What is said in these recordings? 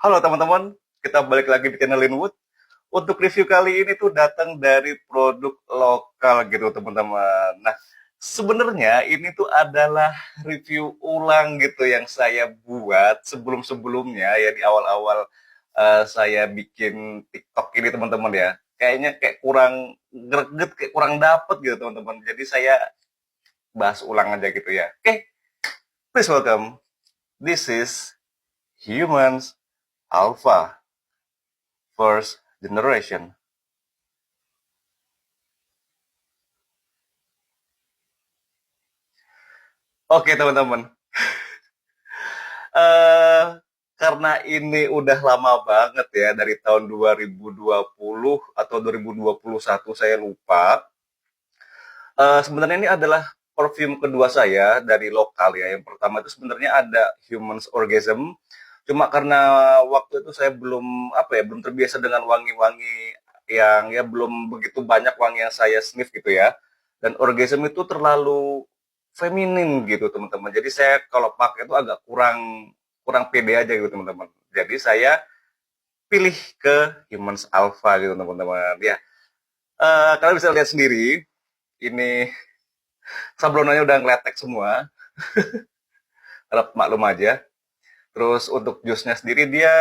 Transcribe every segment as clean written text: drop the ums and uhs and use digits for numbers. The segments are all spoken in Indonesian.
Halo teman-teman, kita balik lagi di channel Linwood. Untuk review kali ini tuh datang dari produk lokal gitu teman-teman. Nah, sebenarnya ini tuh adalah review ulang gitu yang saya buat sebelum-sebelumnya ya di awal-awal saya bikin TikTok ini teman-teman ya. Kayaknya kayak kurang greget, kayak kurang dapet gitu teman-teman. Jadi saya bahas ulang aja gitu ya. Oke, please welcome. This is Humans Alpha. First generation. Oke teman-teman, eh karena ini udah lama banget ya dari tahun 2020 atau 2021 saya lupa. Sebenarnya ini adalah perfume kedua saya dari lokal ya. Yang pertama itu sebenarnya ada Humans Orgasm. Cuma karena waktu itu saya belum apa ya, belum terbiasa dengan wangi-wangi yang ya belum begitu banyak wangi yang saya sniff gitu ya. Dan Orgasm itu terlalu feminin gitu teman-teman. Jadi saya kalau pakai itu agak kurang kurang pede aja gitu teman-teman. Jadi saya pilih ke Humans Alpha gitu teman-teman. Ya, kalian bisa lihat sendiri ini sablonannya udah ngeletek semua, harap maklum aja. Terus untuk jusnya sendiri dia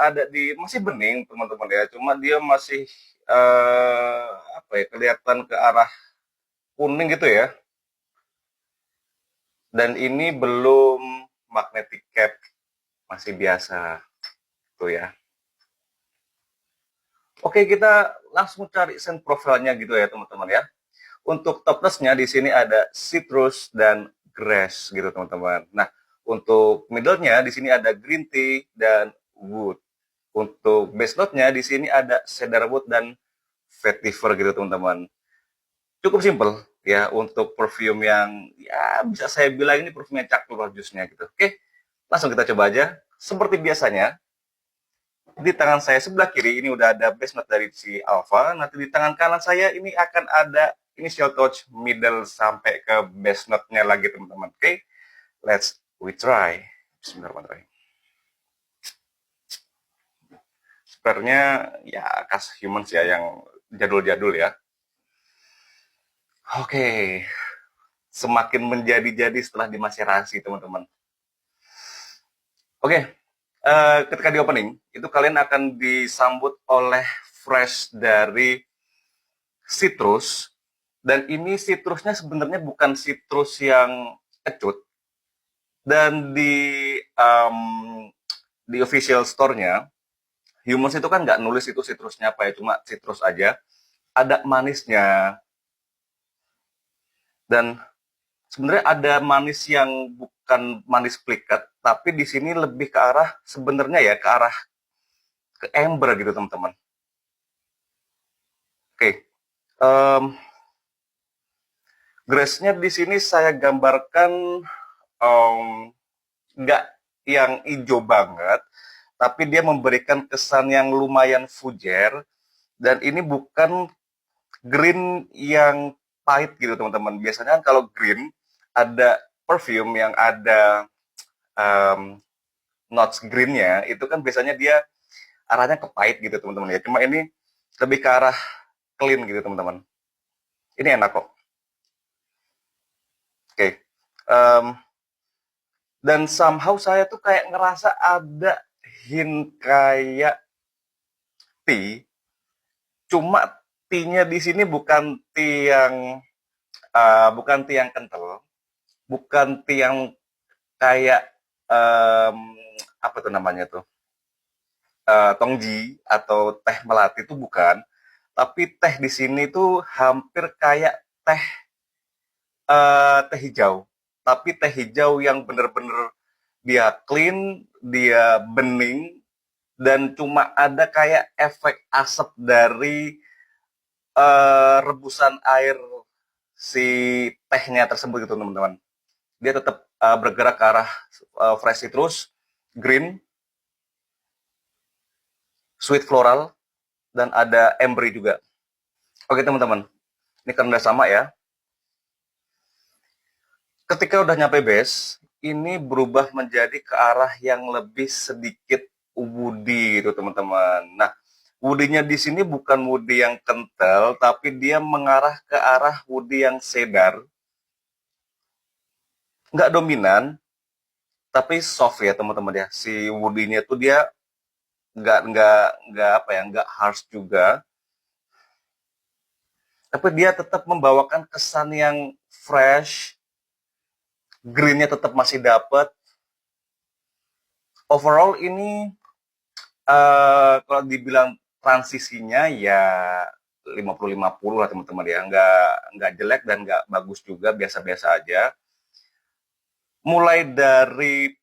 ada di masih bening teman-teman ya, cuma dia masih eh, apa ya kelihatan ke arah kuning gitu ya. Dan ini belum magnetic cap, masih biasa tuh ya. Oke, kita langsung cari scent profile-nya gitu ya teman-teman ya. Untuk topless-nya di sini ada citrus dan grass gitu teman-teman. Nah, untuk middle-nya di sini ada green tea dan wood. Untuk base note-nya di sini ada cedarwood dan vetiver gitu teman-teman. Cukup simple ya untuk perfume yang ya bisa saya bilang ini perfume yang cakep jusnya gitu. Oke, langsung kita coba aja. Seperti biasanya, di tangan saya sebelah kiri ini udah ada base note dari si Alpha. Nanti di tangan kanan saya ini akan ada initial touch middle sampai ke base note-nya lagi teman-teman. Oke, let's we try. Bismillahirrahmanirrahim. Spare-nya ya khas humans ya yang jadul-jadul ya. Oke, semakin menjadi-jadi setelah dimaserasi teman-teman. Oke, ketika di opening itu kalian akan disambut oleh fresh dari citrus, dan ini citrusnya sebenarnya bukan citrus yang kecut, dan di official store-nya Humans itu kan nggak nulis itu citrusnya apa ya, cuma citrus aja. Ada manisnya, dan sebenarnya ada manis yang bukan manis plikat, tapi di sini lebih ke arah sebenarnya ya ke arah ke ember gitu teman-teman. Oke, um, grass-nya di sini saya gambarkan nggak yang hijau banget, tapi dia memberikan kesan yang lumayan fujer, dan ini bukan green yang pahit gitu teman-teman. Biasanya kan kalau green ada perfume yang ada um, notes greennya itu kan biasanya dia arahnya ke pahit gitu teman-teman ya. Cuma ini lebih ke arah clean gitu teman-teman. Ini enak kok. Oke. Okay. Dan somehow saya tuh kayak ngerasa ada hint kayak tea. Cuma tea-nya di sini bukan tea yang kental, bukan tea yang kayak um, apa tuh namanya tuh tongji atau teh melati itu bukan, tapi teh di sini tuh hampir kayak teh hijau, tapi teh hijau yang bener-bener dia clean, dia bening, dan cuma ada kayak efek asap dari rebusan air si tehnya tersebut gitu teman-teman. Dia tetap bergerak ke arah fresh citrus, green, sweet floral, dan ada embry juga. Oke teman-teman, ini kan udah sama ya. Ketika udah nyampe base, ini berubah menjadi ke arah yang lebih sedikit woody gitu teman-teman. Nah, woody-nya di sini bukan woody yang kental, tapi dia mengarah ke arah woody yang cedar, nggak dominan, tapi soft ya teman-teman ya. Si woody-nya tuh dia nggak apa ya, nggak harsh juga, tapi dia tetap membawakan kesan yang fresh, greennya tetap masih dapat. Overall ini kalau dibilang transisinya ya 50-50 lah teman-teman ya, nggak jelek dan nggak bagus juga, biasa-biasa aja. Mulai dari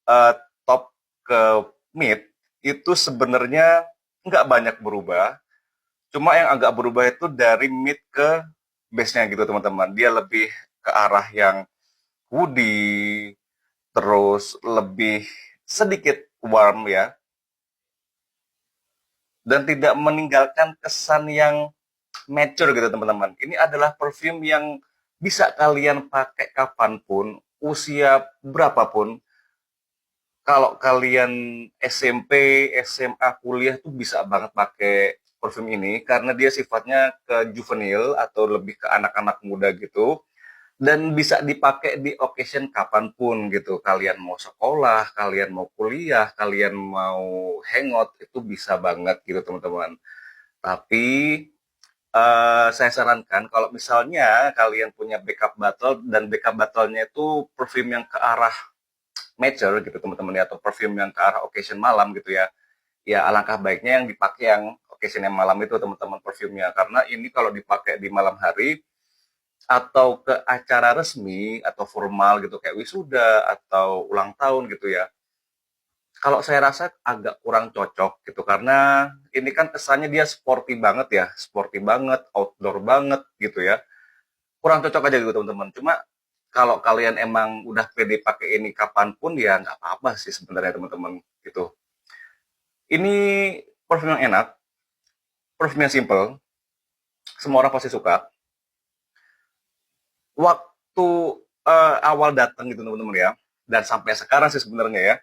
uh, top ke mid itu sebenarnya nggak banyak berubah, cuma yang agak berubah itu dari mid ke base-nya gitu teman-teman. Dia lebih ke arah yang woody, terus lebih sedikit warm ya, dan tidak meninggalkan kesan yang mature gitu teman-teman. Ini adalah perfume yang bisa kalian pakai kapanpun, usia berapapun. Kalau kalian SMP, SMA, kuliah tuh bisa banget pakai perfume ini karena dia sifatnya ke juvenil atau lebih ke anak-anak muda gitu, dan bisa dipakai di occasion kapanpun gitu. Kalian mau sekolah, kalian mau kuliah, kalian mau hangout, itu bisa banget gitu teman-teman. Tapi saya sarankan kalau misalnya kalian punya backup bottle dan backup bottle-nya itu perfume yang ke arah mature gitu teman-teman ya, atau perfume yang ke arah occasion malam gitu ya. Ya alangkah baiknya yang dipakai yang occasion yang malam itu teman-teman perfume-nya, karena ini kalau dipakai di malam hari atau ke acara resmi atau formal gitu kayak wisuda atau ulang tahun gitu ya, kalau saya rasa agak kurang cocok gitu, karena ini kan kesannya dia sporty banget ya, sporty banget, outdoor banget gitu ya. Kurang cocok aja gitu teman-teman. Cuma kalau kalian emang udah pede pakai ini kapanpun ya nggak apa-apa sih sebenarnya teman-teman gitu. Ini perfume yang enak, perfume yang simple, semua orang pasti suka. Waktu awal datang gitu teman-teman ya, dan sampai sekarang sih sebenarnya ya,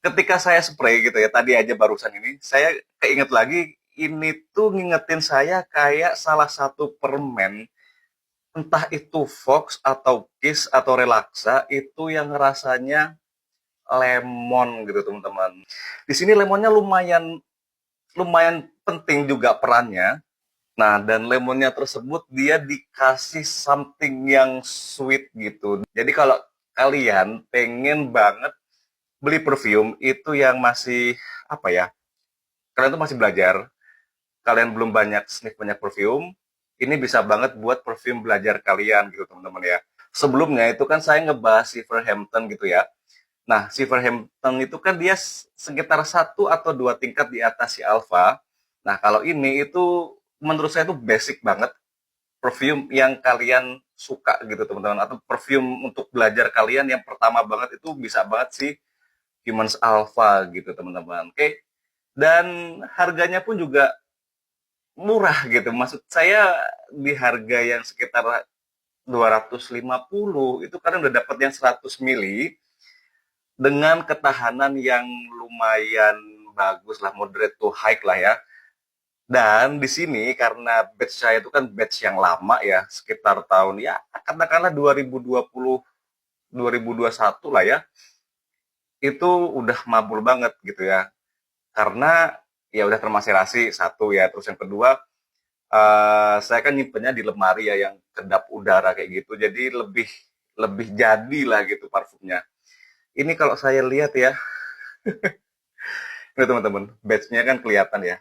ketika saya spray gitu ya, tadi aja barusan ini, saya keinget lagi, ini tuh ngingetin saya kayak salah satu permen, entah itu Fox atau Kiss atau Relaxa, itu yang rasanya lemon gitu teman-teman. Di sini lemonnya lumayan lumayan penting juga perannya. Nah, dan lemonnya tersebut dia dikasih something yang sweet gitu. Jadi kalau kalian pengen banget beli perfume itu yang masih apa ya? Kalian tuh masih belajar, kalian belum banyak sniff banyak perfume, ini bisa banget buat perfume belajar kalian gitu teman-teman ya. Sebelumnya itu kan saya ngebahas Silverhampton gitu ya. Nah, Silverhampton itu kan dia sekitar satu atau dua tingkat di atas si Alpha. Nah, kalau ini itu menurut saya itu basic banget, perfume yang kalian suka gitu teman-teman, atau perfume untuk belajar kalian yang pertama banget itu bisa banget sih Humans Alpha gitu teman-teman. Oke. Dan harganya pun juga murah gitu. Maksud saya di harga yang sekitar 250 itu kan udah dapat yang 100 mili dengan ketahanan yang lumayan bagus lah, moderate to high lah ya. Dan di sini karena batch saya itu kan batch yang lama ya, sekitar tahun ya katakanlah 2020 2021 lah ya. Itu udah mabul banget gitu ya. Karena ya udah termaserasi satu ya, terus yang kedua saya kan nyimpennya di lemari ya yang kedap udara kayak gitu, jadi lebih lebih jadi lah gitu parfumnya. Ini kalau saya lihat ya, ini teman-teman, batch-nya kan kelihatan ya,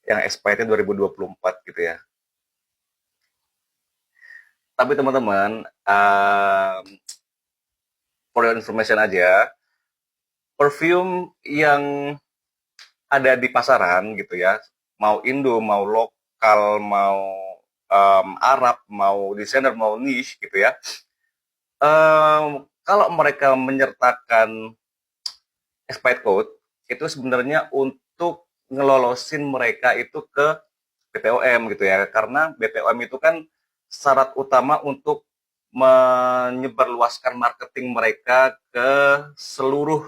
yang expired-nya 2024 gitu ya. Tapi teman-teman, for your information aja, perfume yang ada di pasaran gitu ya, mau Indo, mau lokal, mau Arab, mau desainer, mau niche gitu ya. Kalau mereka menyertakan expired code, itu sebenarnya untuk ngelolosin mereka itu ke BPOM gitu ya. Karena BPOM itu kan syarat utama untuk menyebarluaskan marketing mereka ke seluruh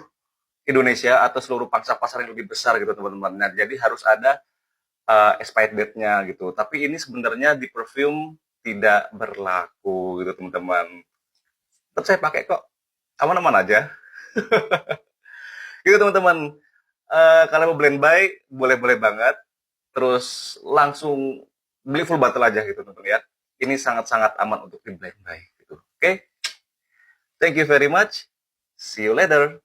Indonesia atau seluruh pangsa pasar yang lebih besar gitu teman-teman. Nah, jadi harus ada expired date-nya gitu. Tapi ini sebenarnya di perfume tidak berlaku gitu teman-teman. Tetap saya pakai kok, aman-aman aja. Gitu teman-teman. Kalau mau blend buy, boleh-boleh banget. Terus langsung beli full bottle aja gitu teman-teman ya. Ini sangat-sangat aman untuk di blend buy gitu. Oke, okay? Thank you very much. See you later.